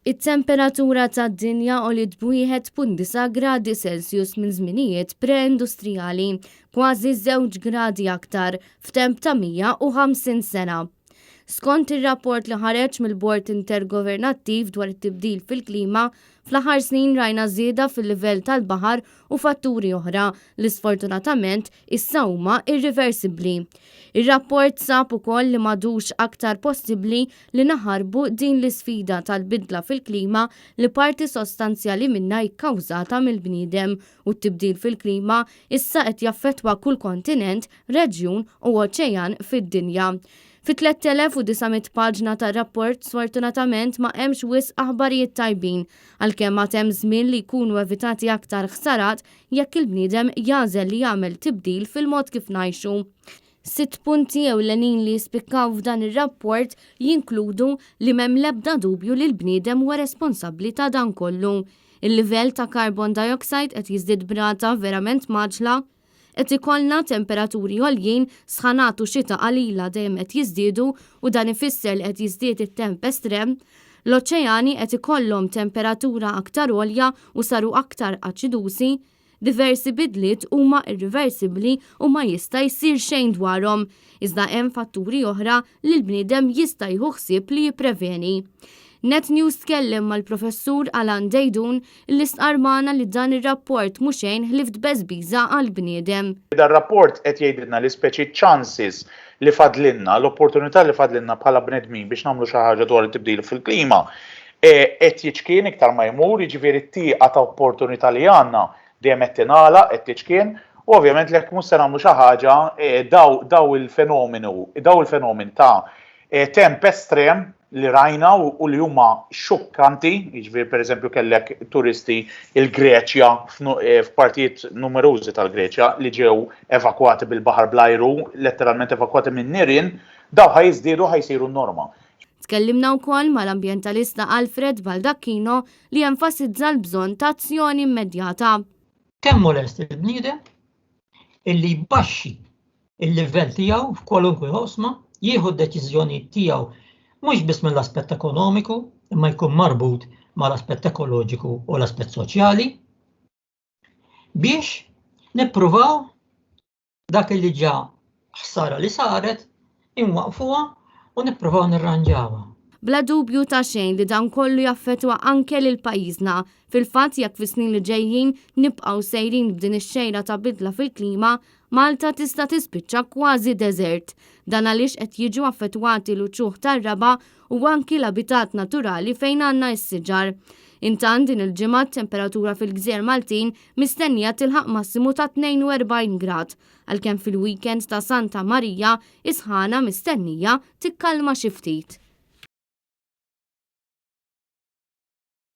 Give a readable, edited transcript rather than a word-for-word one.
It-temperatura tad-dinja għoliet b'1.9 gradi Celsius minn żminijiet pre-industrijali, kważi 2 gradi aktar f'temp ta' 150 sena. Skont ir-rapport li ħareġ mill-Bord Intergovernattiv dwar it-tibdil fil-klima, fl-aħħar snin rajna żieda fil-livell tal-baħar u fatturi oħra li sfortunatament issa huma irreversibbli. Ir-rapport sab ukoll li m'għadux aktar possibbli li naħarbu din l-isfida tal-bidla fil-klima li parti sostanzjali minnha jikkawżata mill-bniedem u t-tibdil fil-klima issa qed jaffettwa kull kontinent, reġjun u oċean fid-dinja. Fi 3900 paġna ta' rapport sfortunatament ma' hemmx wisq aħbarijiet tajbin għalkemm għad hemm żmien li jkunu evitati aktar ħsarat jekk il-bniedem jagħżel li jagħmel tibdil fil-mod kif ngħixu. 6 punti ewlenin li jispikkaw f'dan ir-rapport jinkludu li m'hemm l-ebda dubju li l-bniedem huwa responsabbli ta' dan kollu. Il-livell ta' carbon dioxide qed jiżdied b'rata verament maġla, qed ikollna temperaturi għoljin, sħanat u xita qalila dejjem qed jiżdiedu u dan ifisser li qed jiżdied it-temp estrem, l-oċeani qed ikollhom temperatura aktar għolja u saru aktar aċidusi, diversi bidliet huma irreversibbli u ma jista' jsir xejn dwarhom, iżda hemm fatturi oħra li l-bniedem jista' jieħu ħsieb li jippreveni. Net News tkellem mal-professur Alan Dejdun li stqarmana li dan ir-rapport mhux xejn ħlift beżbiża għall-bniedem. Dan rapport qed jgħidilna li speċi chances li fadlinna, l-opportunità li fadlinna bħala bnedmin biex nagħmlu xi ħaġa dwar it-tibdil fil-klima qed jiġkien iktar ma jmur, jiġifieri t-tieqa ta' opportunità li għandna dejjem qed tingħalaq qed tiġkien u ovvjament li jekk mhux se nagħmlu xi ħaġa daw il-fenomen ta' temp estrem li rajna u li huma xokkanti, jiġifieri pereżempju kellek turisti il-Greċja f'partijiet numerużi tal-Greċja li ġew evakwati bil-baħar bl-ajru, letteralment evakwati minn nirien, daw ħajżdiedu ħajsiru n-norma. Tkellimna wkoll mal-ambjentalista Alfred Baldacchino li enfasizza l-bżonn ta' azzjoni immedjata. Kemm molest il-bniedem illi jbaxxi il-livell tiegħu f'kwalunkwe oqsma, jieħu d-deċiżjoni tiegħu mhux biss mill-aspett ekonomiku, imma jkun marbut mal-aspett ekoloġiku u l-aspett soċjali biex nippruvaw dak li ġa ħsara li saret inwaqfuha u nippruvaw nirranġawha. Bla dubju ta' xejn li dan kollu jaffettwa anke lil pajjiżna. Fil-fatt jekk fis-snin li ġejjin nibqgħu sejrin b'din ix-xejra ta' bidla fil-klima, Malta tista' tispiċċa kważi deżert. Dan għaliex qed jiġu affettwati l-uċuħ tar-raba u anki l-abitat naturali fejn għandna s-siġar. Intant din il-ġimgħa temperatura fil-Gżejjer Maltin mistennija tilħaq massimu ta' 42 grad, għalkemm fil-weekend ta' Santa Marija is-ħana mistennija tikkalma xi ftit.